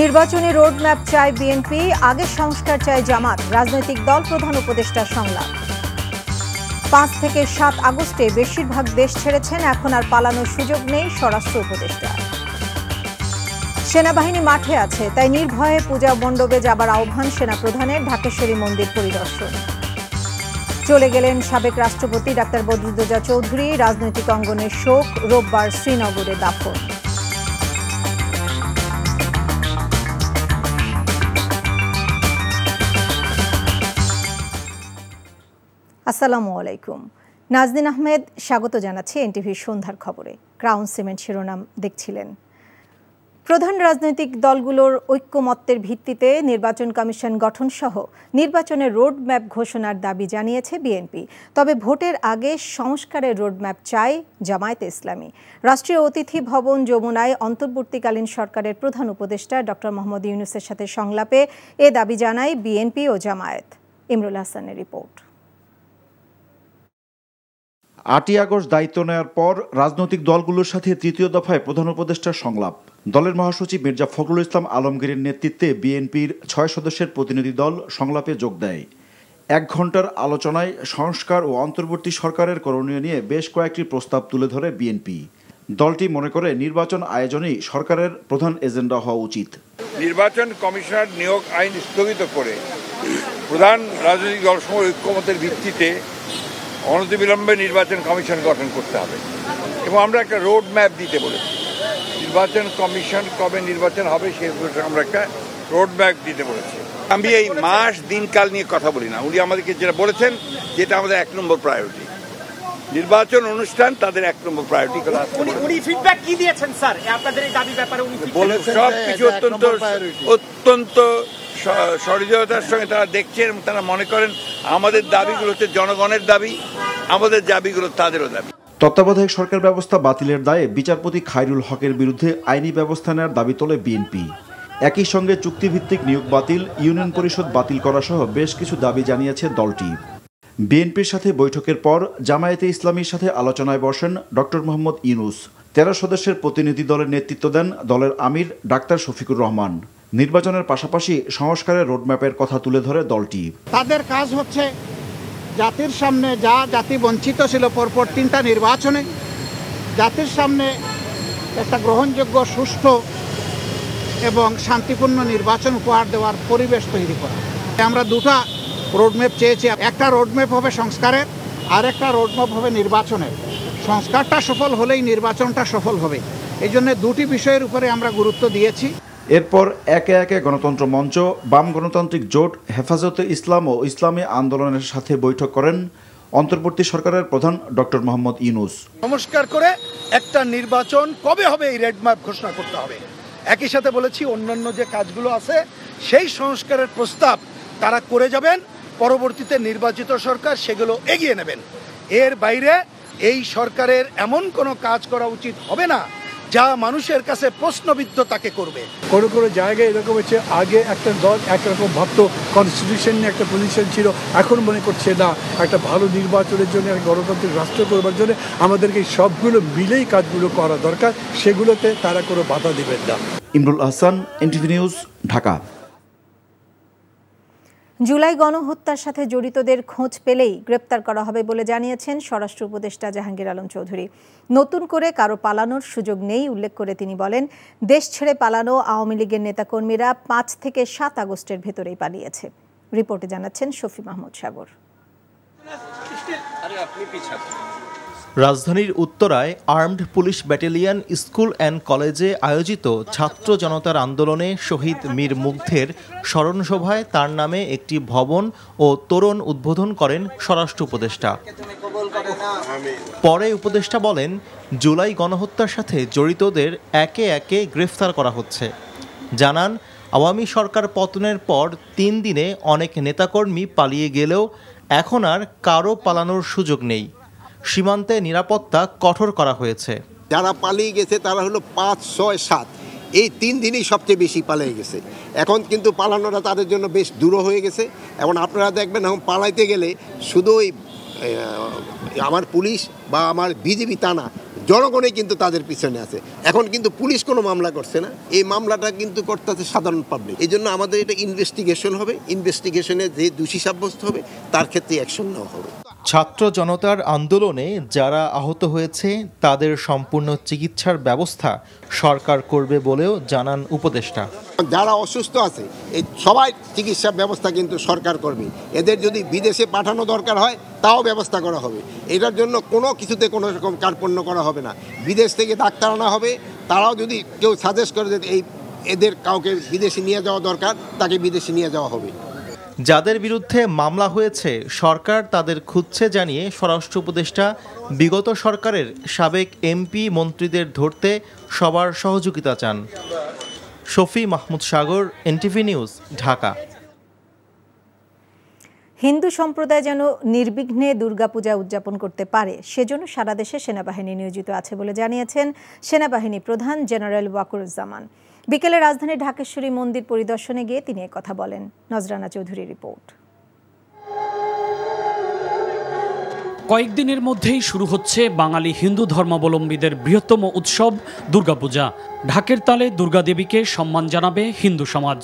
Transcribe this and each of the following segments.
নির্বাচনী রোডম্যাপ চায় বিএনপি, আগের সংস্কার চায় জামাত, রাজনৈতিক দল প্রধান উপদেষ্টার সংলাপ। 5 থেকে 7 আগস্টে বেশিরভাগ দেশ ছেড়েছেন, এখন আর পালানোর সুযোগ নেই স্বরাষ্ট্র উপদেষ্টা। সেনাবাহিনী মাঠে আছে, তাই নির্ভয়ে পূজা মণ্ডপে যাবার আহ্বান সেনাপ্রধানের, ঢাকেশ্বরী মন্দির পরিদর্শন। চলে গেলেন সাবেক রাষ্ট্রপতি ডাক্তার বদরুদ্দোজা চৌধুরী, রাজনৈতিক অঙ্গনের শোক, রোববার শ্রীনগরে দাফন। আসসালামু আলাইকুম। নাজনীন আহমেদ স্বাগত জানাচ্ছি এনটিভির সন্ধ্যার খবরে। ক্রাউন সিমেন্ট শিরোনাম দেখছিলেন। প্রধান রাজনৈতিক দলগুলোর ঐক্যমত্যের ভিত্তিতে নির্বাচন কমিশন গঠন সহ নির্বাচনের রোডম্যাপ ঘোষণার দাবি জানিয়েছে বিএনপি। তবে ভোটের আগে সংস্কারের রোডম্যাপ চায় জামায়াতে ইসলামী। রাষ্ট্রীয় অতিথি ভবন যমুনায় অন্তর্বর্তীকালীন সরকারের প্রধান উপদেষ্টা ডক্টর মোহাম্মদ ইউনূসের সাথে সংলাপে এ দাবি জানায় বিএনপি ও জামায়াত। ইমরুল হাসানের রিপোর্ট। 8ই আগস্ট দায়িত্ব নেওয়ার পর রাজনৈতিক দলগুলোর সাথে তৃতীয় দফায় প্রধান উপদেষ্টার সংলাপ। দলের মহাসচিব মির্জা ফখরুল ইসলাম আলমগীরের নেতৃত্বে বিএনপির 6 সদস্যের প্রতিনিধি দল সংলাপে যোগ দেয়। 1 ঘণ্টার আলোচনায় সংস্কার ও অন্তর্বর্তী সরকারের করণীয় নিয়ে বেশ কয়েকটি প্রস্তাব তুলে ধরে বিএনপি। দলটি মনে করে নির্বাচন আয়োজনই সরকারের প্রধান এজেন্ডা হওয়া উচিত। নির্বাচন কমিশনার নিয়োগ আইন স্থগিত করে প্রধান রাজনৈতিক দলসমূহ ঐক্যমতের ভিত্তিতে অনতিবিলম্বে নির্বাচন কমিশন গঠন করতে হবে এবং আমরা একটা রোড ম্যাপ দিতে বলেছি। নির্বাচন কমিশন কবে নির্বাচন হবে সে আমরা একটা রোড ম্যাপ দিতে বলেছি। আমি এই মাস দিনকাল নিয়ে কথা বলি না, উনি আমাদেরকে যেটা বলেছেন যেটা আমাদের 1 নম্বর প্রায়োরিটি। নির্বাচন অনুষ্ঠান তাদের 1 নম্বর প্রায়োরিটি। উনি ফিডব্যাক কি দিয়েছেন স্যার আপনাদের এই দাবি ব্যাপারে? উনি বলেছেন সবকিছু অত্যন্ত সহৃদয়তার সঙ্গে তারা দেখছেন এবং তারা মনে করেন আমাদের দাবিগুলো হচ্ছে জনগণের দাবি, আমাদের দাবিগুলো তাদেরও দাবি। তত্ত্বাবধায়ক সরকার ব্যবস্থা বাতিলের দায়ে বিচারপতি খায়রুল হকের বিরুদ্ধে আইনি ব্যবস্থা নেওয়ার দাবি তোলে বিএনপি। একই সঙ্গে চুক্তিভিত্তিক নিয়োগ বাতিল, ইউনিয়ন পরিষদ বাতিল করা সহ বেশ কিছু দাবি জানিয়েছে দলটি। বিএনপির সাথে বৈঠকের পর জামায়াতে ইসলামীর সাথে আলোচনায় বসেন ডক্টর মোহাম্মদ ইউনূস। 13 সদস্যের প্রতিনিধি দলের নেতৃত্ব দেন দলের আমির ডাক্তার শফিকুর রহমান। নির্বাচনের পাশাপাশি সংস্কারের রোডম্যাপের কথা তুলে ধরে দলটি। তাদের কাজ হচ্ছে জাতির সামনে যা জাতি বঞ্চিত ছিল পরপর 3টা নির্বাচনে জাতির সামনে একটা গ্রহণযোগ্য, সুষ্ঠু এবং শান্তিপূর্ণ নির্বাচন উপহার দেওয়ার পরিবেশ তৈরি করা। আমরা 2টা রোডম্যাপ চেয়েছি। একটা রোডম্যাপ হবে সংস্কারের, আর একটা রোডম্যাপ হবে নির্বাচনের। সংস্কারটা সফল হলেই নির্বাচনটা সফল হবে। এই জন্য 2টি বিষয়ের উপরে আমরা গুরুত্ব দিয়েছি। এরপর একে একে গণতন্ত্র মঞ্চ, বাম গণতান্ত্রিক জোট, হেফাজতে ইসলাম ও ইসলামী আন্দোলনের সাথে বৈঠক করেন অন্তর্বর্তী সরকারের প্রধান ডক্টর মোহাম্মদ ইউনূস। সংস্কার করে একটা নির্বাচন কবে হবে এই রোডম্যাপ ঘোষণা করতে হবে। একই সাথে বলেছি অন্যান্য যে কাজগুলো আছে সেই সংস্কারের প্রস্তাব তারা করে যাবেন, পরবর্তীতে নির্বাচিত সরকার সেগুলো এগিয়ে নেবেন। এর বাইরে এই সরকারের এমন কোনো কাজ করা উচিত হবে না যা মানুষের কাছে প্রশ্নবিদ্ধ তাকে করবে। কোনো কোনো জায়গায় এরকম হচ্ছে, আগে একটা দল একরকম ভাবতো, কনস্টিটিউশন নিয়ে একটা পজিশন ছিল, এখন মনে করছে না একটা ভালো নির্বাচনের জন্য, গণতান্ত্রিক রাষ্ট্র করবার জন্য আমাদেরকে সবগুলো মিলেই কাজগুলো করা দরকার, সেগুলোতে তারা কোনো বাধা দেবেন না। ইমরুল হাসান, এনটিভি নিউজ, ঢাকা। জুলাই গণহত্যার সাথে জড়িতদের খোঁজ পেলেই গ্রেপ্তার করা হবে বলে জানিয়েছেন স্বরাষ্ট্র উপদেষ্টা জাহাঙ্গীর আলম চৌধুরী। নতুন করে কারো পালানোর সুযোগ নেই উল্লেখ করে তিনি বলেন, দেশ ছেড়ে পালানো আওয়ামী লীগের নেতাকর্মীরা 5 থেকে 7 আগস্টের ভেতরেই পালিয়েছে। রিপোর্টে জানাচ্ছেন শফি মাহমুদ সাগর। রাজধানীর উত্তরায় armed police battalion school and কলেজে আয়োজিত ছাত্র জনতার আন্দোলনে শহীদ মীর মুগ্ধের স্মরণসভায় তার নামে একটি ভবন ও তোরণ উদ্বোধন করেন স্বরাষ্ট্র উপদেষ্টা। পরে উপদেষ্টা বলেন, জুলাই গণহত্যার সাথে জড়িতদের একে একে গ্রেফতার করা হচ্ছে। জানান, আওয়ামী সরকার পতনের পর 3 দিনে অনেক নেতাকর্মী পালিয়ে গেলেও এখন আর কারো পালানোর সুযোগ নেই। সীমান্তে নিরাপত্তা কঠোর করা হয়েছে। যারা পালিয়ে গেছে তারা হলো 5, 6, 7, এই 3 দিনই সবচেয়ে বেশি পালিয়ে গেছে। এখন কিন্তু পালানোটা তাদের জন্য বেশ দূর হয়ে গেছে। এখন আপনারা দেখবেন, এখন পালাইতে গেলে শুধু আমার পুলিশ বা আমার বিজিবি তা না, জনগণই কিন্তু তাদের পিছনে আছে। এখন কিন্তু পুলিশ কোনো মামলা করছে না, এই মামলাটা কিন্তু করতেছে সাধারণ পাবলিক। এই জন্য আমাদের এটা ইনভেস্টিগেশন হবে, ইনভেস্টিগেশনে যে দোষী সাব্যস্ত হবে তার ক্ষেত্রে অ্যাকশন নেওয়া হবে। ছাত্র জনতার আন্দোলনে যারা আহত হয়েছে তাদের সম্পূর্ণ চিকিৎসার ব্যবস্থা সরকার করবে বলেও জানান উপদেষ্টা। যারা অসুস্থ আছে এই সবাই চিকিৎসা ব্যবস্থা কিন্তু সরকার করবে। এদের যদি বিদেশে পাঠানো দরকার হয় তাও ব্যবস্থা করা হবে। এটার জন্য কোনো কিছুতে কোনো রকম কার্পণ্য করা হবে না। বিদেশ থেকে ডাক্তার আনা হবে, তারাও যদি কেউ সাজেস্ট করে যে এদের কাউকে বিদেশে নিয়ে যাওয়া দরকার, তাকে বিদেশে নিয়ে যাওয়া হবে। যাদের বিরুদ্ধে মামলা হয়েছে সরকার তাদের খুঁজছে জানিয়ে স্বরাষ্ট্র উপদেষ্টা বিগত সরকারের সাবেক এমপি মন্ত্রীদের ধরতে সবার সহযোগিতা চান। শফি মাহমুদ সাগর, এনটিভি নিউজ, ঢাকা। হিন্দু সম্প্রদায় যেন নির্বিঘ্নে দুর্গাপূজা উদযাপন করতে পারে সেজন্য সারা দেশে সেনাবাহিনী নিয়োজিত আছে বলে জানিয়েছেন সেনাবাহিনী প্রধান জেনারেল ওয়াকারুজ্জামান। বিকেলে রাজধানীর ঢাকেশ্বরী মন্দির পরিদর্শনে গিয়ে তিনি একথা বলেন। নজরানা চৌধুরীর রিপোর্ট। কয়েকদিনের মধ্যেই শুরু হচ্ছে বাঙালি হিন্দু ধর্মাবলম্বীদের বৃহত্তম উৎসব দুর্গাপূজা। ঢাকের তালে দুর্গাদেবীকে সম্মান জানাবে হিন্দু সমাজ।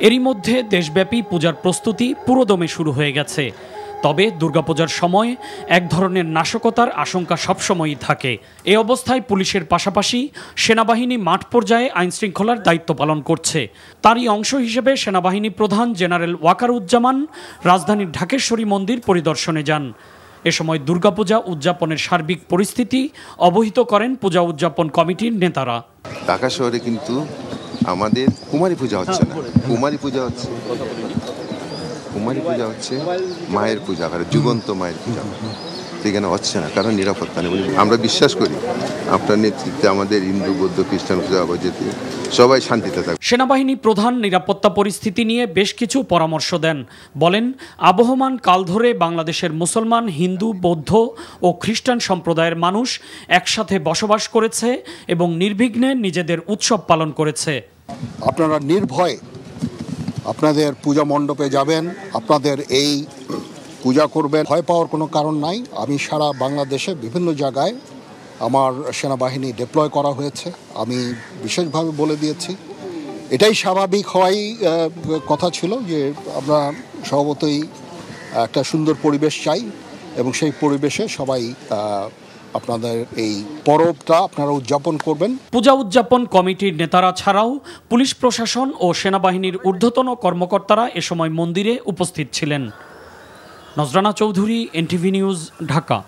এরই মধ্যে দেশব্যাপী পূজার প্রস্তুতি পুরোদমে শুরু হয়ে গেছে। তবে দুর্গাপূজার সময় এক ধরনের নাশকতার আশঙ্কা সবসময়ই থাকে। এ অবস্থায় পুলিশের পাশাপাশি সেনাবাহিনী মাঠ পর্যায়ে আইনশৃঙ্খলার দায়িত্ব পালন করছে। তারই অংশ হিসেবে সেনাবাহিনী প্রধান জেনারেল ওয়াকারুজ্জামান রাজধানীর ঢাকেশ্বরী মন্দির পরিদর্শনে যান। এ সময় দুর্গাপূজা উদযাপনের সার্বিক পরিস্থিতি অবহিত করেন পূজা উদযাপন কমিটির নেতারা। ঢাকা শহরে কিন্তু আমাদের কুমারী পূজা হচ্ছে না, কুমারী পূজা হচ্ছে মায়ের পূজা, যুগন্ত মায়ের পূজা সেখানে হচ্ছে না, কারণ নিরাপত্তা নেই। আমরা বিশ্বাস করি আপনার নেতৃত্বে আমাদের হিন্দু, বৌদ্ধ, খ্রিস্টান পূজা যেতে সবাই শান্তিতে থাকবে। সেনাবাহিনী প্রধান নিরাপত্তা পরিস্থিতি নিয়ে বেশ কিছু পরামর্শ দেন। বলেন, আবহমান কাল ধরে বাংলাদেশের মুসলমান, হিন্দু, বৌদ্ধ ও খ্রিস্টান সম্প্রদায়ের মানুষ একসাথে বসবাস করেছে এবং নির্বিঘ্নে নিজেদের উৎসব পালন করেছে। আপনারা নির্ভয়ে আপনাদের পূজা মণ্ডপে যাবেন, আপনাদের এই পূজা করবেন, ভয় পাওয়ার কোনো কারণ নাই। আমি সারা বাংলাদেশে বিভিন্ন জায়গায় আমার সেনাবাহিনী ডিপ্লয় করা হয়েছে, আমি বিশেষভাবে বলে দিয়েছি। এটাই স্বাভাবিক হওয়াই কথা ছিল যে আমরা স্বভাবতই একটা সুন্দর পরিবেশ চাই এবং সেই পরিবেশে সবাই আপনাদের এই পরবটা আপনারা উদযাপন করবেন। পূজা উদযাপন কমিটির নেতারা ছাড়াও পুলিশ প্রশাসন ও সেনাবাহিনীর ঊর্ধ্বতন কর্মকর্তারা এ সময় মন্দিরে উপস্থিত ছিলেন। নজরানা চৌধুরী, এনটিভি নিউজ, ঢাকা।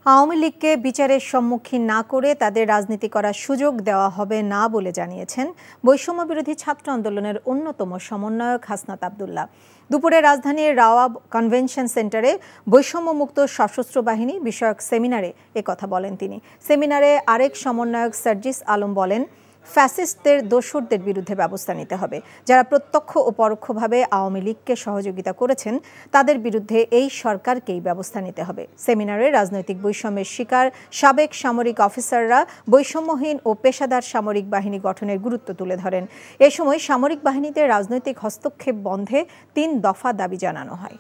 আওয়ামী লীগকে বিচারের সম্মুখীন না করে তাদের রাজনীতি করার সুযোগ দেওয়া হবে না বলে জানিয়েছেন বৈষম্য বিরোধী ছাত্র আন্দোলনের অন্যতম সমন্বয়ক হাসনাত আব্দুল্লাহ। দুপুরে রাজধানীর রাওয়াব কনভেনশন সেন্টারে বৈষম্যমুক্ত সশস্ত্র বাহিনী বিষয়ক সেমিনারে একথা বলেন তিনি। সেমিনারে আরেক সমন্বয়ক সার্জিস আলম বলেন, ফ্যাসিস্টদের দোসরদের বিরুদ্ধে ব্যবস্থা নিতে হবে। যারা প্রত্যক্ষ ও পরোক্ষভাবে আওয়ামী লীগকে সহযোগিতা করেছেন তাদের বিরুদ্ধে এই সরকারকেই ব্যবস্থা নিতে হবে। সেমিনারে রাজনৈতিক বৈষম্যের শিকার সাবেক সামরিক অফিসাররা বৈষম্যহীন ও পেশাদার সামরিক বাহিনী গঠনের গুরুত্ব তুলে ধরেন। এ সময় সামরিক বাহিনীতে রাজনৈতিক হস্তক্ষেপ বন্ধে 3 দফা দাবি জানানো হয়।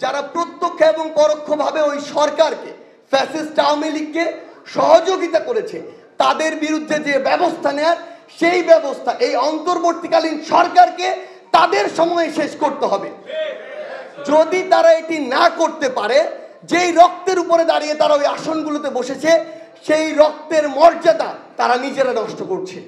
যারা প্রত্যক্ষ এবং পরোক্ষভাবে ওই সরকারকে, ফ্যাসিস্ট আওয়ামী লীগকে সহযোগিতা করেছে তাদের বিরুদ্ধে যে ব্যবস্থা নেয়ার, সেই ব্যবস্থা এই অন্তর্বর্তীকালীন সরকারকে তাদের সময়ে শেষ করতে হবে। যদি তারা এটি না করতে পারে, যেই রক্তের উপরে দাঁড়িয়ে তারা ওই আসনগুলোতে বসেছে, সেই রক্তের মর্যাদা তারা নিজেরা নষ্ট করছে।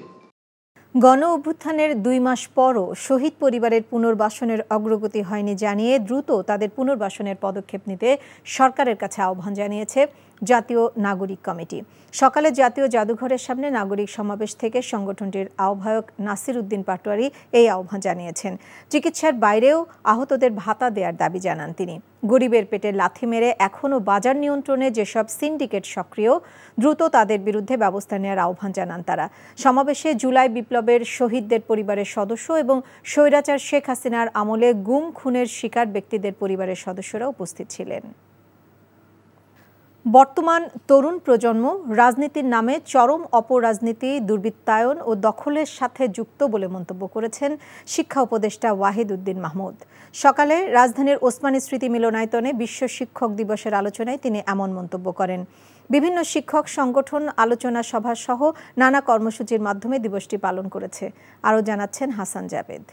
গণ অভ্যুত্থানের 2 মাস পরও শহীদ পরিবারের পুনর্বাসনের অগ্রগতি হয়নি জানিয়ে দ্রুত তাদের পুনর্বাসনের পদক্ষেপ নিতে সরকারের কাছে আহ্বান জানিয়েছে জাতীয় নাগরিক কমিটি। সকালে জাতীয় জাদুঘরের সামনে নাগরিক সমাবেশ থেকে সংগঠনটির আহ্বায়ক নাসির উদ্দিন পাটোয়ারি এই আহ্বান জানিয়েছেন। চিকিৎসার বাইরেও আহতদের ভাতা দেওয়ার দাবি জানান তিনি। গরিবের পেটে লাথি মেরে এখনও বাজার নিয়ন্ত্রণে যেসব সিন্ডিকেট সক্রিয়, দ্রুত তাদের বিরুদ্ধে ব্যবস্থা নেওয়ার আহ্বান জানান তারা। সমাবেশে জুলাই বিপ্লবের শহীদদের পরিবারের সদস্য এবং স্বৈরাচার শেখ হাসিনার আমলে গুম খুনের শিকার ব্যক্তিদের পরিবারের সদস্যরা উপস্থিত ছিলেন। বর্তমান তরুণ প্রজন্ম রাজনীতির নামে চরম অপরাজনীতি, দুর্বৃত্তায়ন ও দখলের সাথে যুক্ত বলে মন্তব্য করেছেন শিক্ষা উপদেষ্টা ওয়াহিদ উদ্দিন মাহমুদ। সকালে রাজধানীর ওসমানী স্মৃতি মিলনায়তনে বিশ্ব শিক্ষক দিবসের আলোচনায় তিনি এমন মন্তব্য করেন। বিভিন্ন শিক্ষক সংগঠন আলোচনা সভা সহ নানা কর্মসূচির মাধ্যমে দিবসটি পালন করেছে। আরও জানাচ্ছেন হাসান জাবেদ।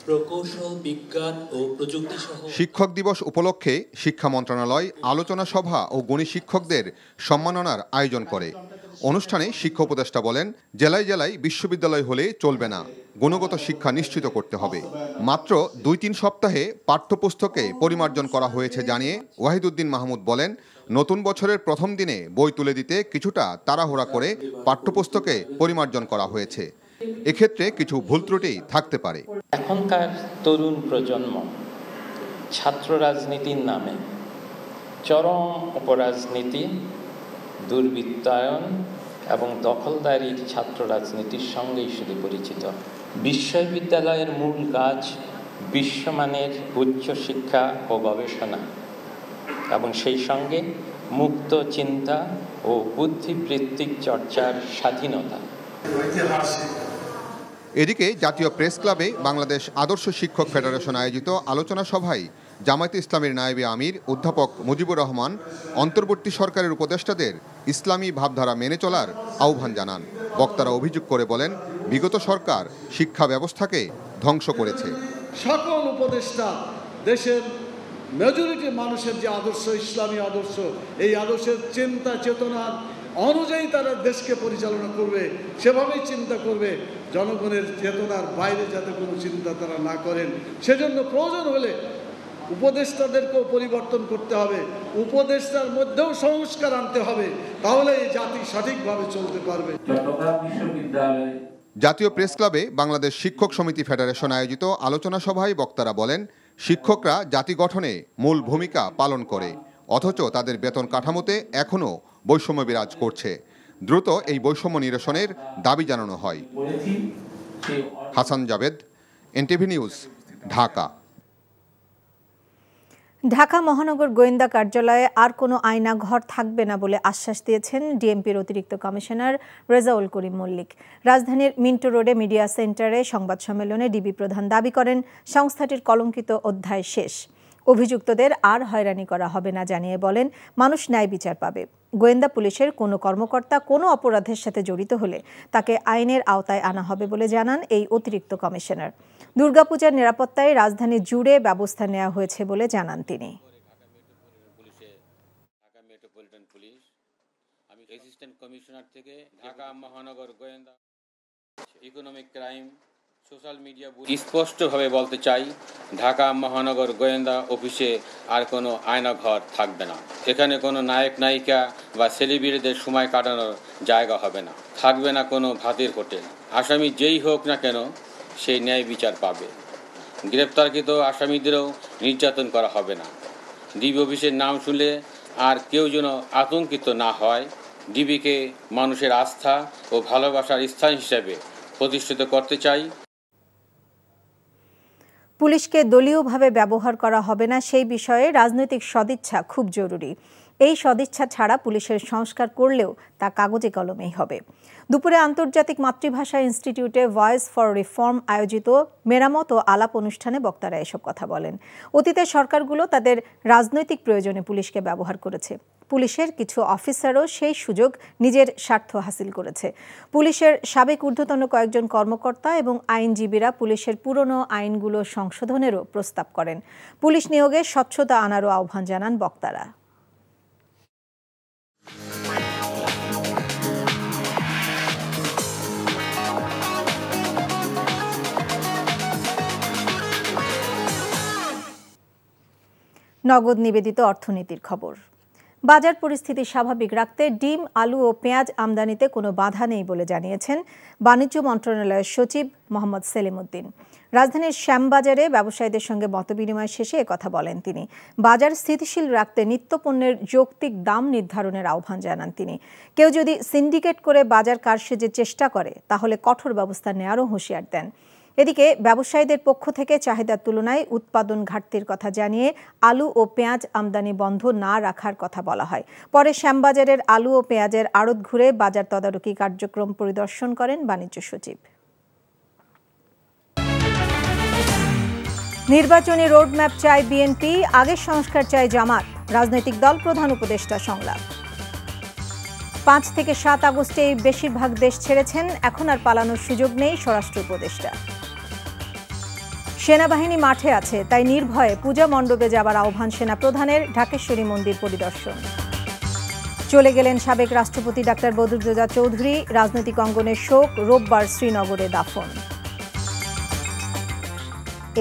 প্রকৌশল, বিজ্ঞান ও প্রযুক্তি সহ শিক্ষক দিবস উপলক্ষে শিক্ষা মন্ত্রণালয় আলোচনা সভা ও গুণী শিক্ষকদের সম্মাননার আয়োজন করে। অনুষ্ঠানে শিক্ষা উপদেষ্টা বলেন, জেলায় জেলায় বিশ্ববিদ্যালয় হলে চলবে না, গুণগত শিক্ষা নিশ্চিত করতে হবে। মাত্র 2-3 সপ্তাহে পাঠ্যপুস্তকে পরিমার্জন করা হয়েছে জানিয়ে ওয়াহিদ উদ্দিন মাহমুদ বলেন, নতুন বছরের প্রথম দিনে বই তুলে দিতে কিছুটা তাড়াহুড়া করে পাঠ্যপুস্তকে পরিমার্জন করা হয়েছে। এক্ষেত্রে কিছু ভুল ত্রুটি থাকতে পারে। এখনকার তরুণ প্রজন্ম ছাত্র রাজনীতির নামে চরম অপরাজনীতি, দুর্বৃত্তায়ন এবং দখলদারির ছাত্র রাজনীতির সঙ্গেই শুধু পরিচিত। বিশ্ববিদ্যালয়ের মূল কাজ বিশ্বমানের উচ্চ শিক্ষা ও গবেষণা এবং সেই সঙ্গে মুক্ত চিন্তা ও বুদ্ধিবৃত্তিক চর্চার স্বাধীনতা। এদিকে জাতীয় প্রেস ক্লাবে বাংলাদেশ আদর্শ শিক্ষক ফেডারেশন আয়োজিত আলোচনা সভায় জামায়াতে ইসলামীর নায়েবে আমির অধ্যাপক মুজিবুর রহমান অন্তর্বর্তী সরকারের উপদেষ্টাদের ইসলামী ভাবধারা মেনে চলার আহ্বান জানান। বক্তারা অভিযোগ করে বলেন, বিগত সরকার শিক্ষা ব্যবস্থাকে ধ্বংস করেছে। সকল উপদেষ্টা দেশের মেজরিটি মানুষের যে আদর্শ, ইসলামী আদর্শ, এই আদর্শের চিন্তা চেতনার অনুযায়ী তারা দেশকে পরিচালনা করবে, সেভাবেই চিন্তা করবে। জনগণের চেতনার বাইরে যাতে কোনো চিন্তা তারা না করেন, সেজন্য প্রয়োজন হলে উপদেষ্টাদেরকেও পরিবর্তন করতে হবে, উপদেষ্টার মধ্যেও সংস্কার আনতে হবে, তাহলে এই জাতি সঠিকভাবে চলতে পারবে। জাতীয় প্রেস ক্লাবে বাংলাদেশ শিক্ষক সমিতি ফেডারেশন আয়োজিত আলোচনা সভায় বক্তারা বলেন, শিক্ষকরা জাতি গঠনে মূল ভূমিকা পালন করে, অথচ তাদের বেতন কাঠামোতে এখনও বৈষম্য বিরাজ করছে। দ্রুত এই বৈষম্য নিরসনের দাবি জানানো হয়। হাসান জাবেদ, এনটিভি নিউজ, ঢাকা। ঢাকা মহানগর গোয়েন্দা কার্যালয়ে আর কোনো আয়না ঘর থাকবে না বলে আশ্বাস দিয়েছেন ডিএমপির অতিরিক্ত কমিশনার রেজাউল করিম মল্লিক। রাজধানীর মিন্টো রোডে মিডিয়া সেন্টারে সংবাদ সম্মেলনে ডিবি প্রধান দাবি করেন, সংস্থাটির কলঙ্কিত অধ্যায় শেষ। অভিযুক্তদের আর হয়রানি করা হবে না জানিয়ে বলেন, মানুষ ন্যায় বিচার পাবে। গোয়েন্দা পুলিশের কোনো কর্মকর্তা কোনো অপরাধের সাথে জড়িত হলে তাকে আইনের আওতায় আনা হবে বলে জানান এই অতিরিক্ত কমিশনার। দুর্গাপূজার নিরাপত্তায় রাজধানী জুড়ে ব্যবস্থা নেওয়া হয়েছে বলে জানান তিনি। আমি অ্যাসিস্ট্যান্ট কমিশনার থেকে ঢাকা মহানগর গোয়েন্দা ইকোনমিক ক্রাইম সোশ্যাল মিডিয়া স্পষ্টভাবে বলতে চাই, ঢাকা মহানগর গোয়েন্দা অফিসে আর কোনো আয়নাঘর থাকবে না। এখানে কোনো নায়ক নায়িকা বা সেলিব্রিটিদের সময় কাটানোর জায়গা হবে না। থাকবে না কোনো ভাতের হোটেল। আসামি যেই হোক না কেন সেই ন্যায় বিচার পাবে। গ্রেপ্তারকৃত আসামিদেরও নির্যাতন করা হবে না। ডিবি অফিসের নাম শুনলে আর কেউ যেন আতঙ্কিত না হয়। ডিবিকে মানুষের আস্থা ও ভালোবাসার স্থান হিসেবে প্রতিষ্ঠিত করতে চাই। পুলিশকে দলীয়ভাবে ব্যবহার করা হবে না, সেই বিষয়ে রাজনৈতিক সদিচ্ছা খুব জরুরি। এই সদিচ্ছা ছাড়া পুলিশের সংস্কার করলেও তা কাগজে কলমেই হবে। দুপুরে আন্তর্জাতিক মাতৃভাষা ইনস্টিটিউটে ভয়েস ফর রিফর্ম আয়োজিত মেরামত ও আলাপ অনুষ্ঠানে বক্তারা এসব কথা বলেন। অতীতের সরকারগুলো তাদের রাজনৈতিক প্রয়োজনে পুলিশকে ব্যবহার করেছে। পুলিশের কিছু অফিসারও সেই সুযোগ নিজের স্বার্থ হাসিল করেছে। পুলিশের সাবেক ঊর্ধ্বতন কয়েকজন কর্মকর্তা এবং আইনজীবীরা পুলিশের পুরনো আইনগুলো সংশোধনেরও প্রস্তাব করেন। পুলিশ নিয়োগে স্বচ্ছতা আনারও আহ্বান জানান বক্তারা। নগদ নিবেদিত অর্থনীতির খবর। বাজার পরিস্থিতি স্বাভাবিক রাখতে ডিম, আলু ও পেঁয়াজ আমদানিতে কোনো বাধা নেই বলে জানিয়েছেন বাণিজ্য মন্ত্রণালয়ের সচিব মোহাম্মদ সেলিম উদ্দিন। রাজধানীর শ্যামবাজারে ব্যবসায়ীদের সঙ্গে মতবিনিময় শেষে একথা বলেন তিনি। বাজার স্থিতিশীল রাখতে নিত্যপণ্যের যৌক্তিক দাম নির্ধারণের আহ্বান জানান তিনি। কেউ যদি সিন্ডিকেট করে বাজার কারসাজির চেষ্টা করে তাহলে কঠোর ব্যবস্থা নেওয়ারও হুঁশিয়ার দেন। এদিকে ব্যবসায়ীদের পক্ষ থেকে চাহিদার তুলনায় উৎপাদন ঘাটতির কথা জানিয়ে আলু ও পেঁয়াজ আমদানি বন্ধ না রাখার কথা বলা হয়। পরে শ্যামবাজারের আলু ও পেঁয়াজের আড়ত ঘুরে বাজার তদারকি কার্যক্রম পরিদর্শন করেন বাণিজ্য সচিব। নির্বাচনী রোডম্যাপ চায় বিএনপি, আগের সংস্কার চায় জামাত, রাজনৈতিক দল প্রধান উপদেষ্টা সংলাপ। 5 থেকে 7 আগস্টে বেশিরভাগ দেশ ছেড়েছেন, এখন আর পালানোর সুযোগ নেই স্বরাষ্ট্র উপদেষ্টা। সেনাবাহিনী মাঠে আছে, তাই নির্ভয়ে পূজা মণ্ডপে যাবার আহ্বান সেনা প্রধানের, ঢাকেশ্বরী মন্দির পরিদর্শন। চলে গেলেন সাবেক রাষ্ট্রপতি ডাক্তার বদরুদ্দোজা চৌধুরী, রাজনৈতিক অঙ্গনের শোক, রোববার শ্রীনগরে দাফন।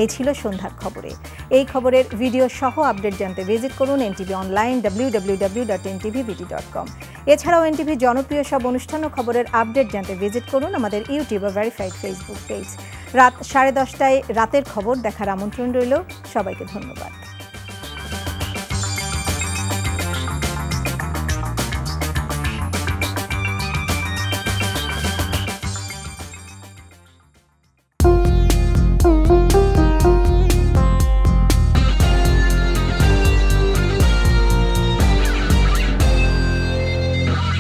এই ছিল সন্ধ্যার খবরে। এই খবরের ভিডিও সহ আপডেট জানতে ভিজিট করুন এনটিভি অনলাইন www.ntvbt.com। এছাড়াও এনটিভি জনপ্রিয় সব অনুষ্ঠান ও খবরের আপডেট জানতে ভিজিট করুন আমাদের ইউটিউব ও ভেরিফাইড ফেসবুক পেজ। রাত 10:30টায় রাতের খবর দেখার আমন্ত্রণ রইল। সবাইকে ধন্যবাদ।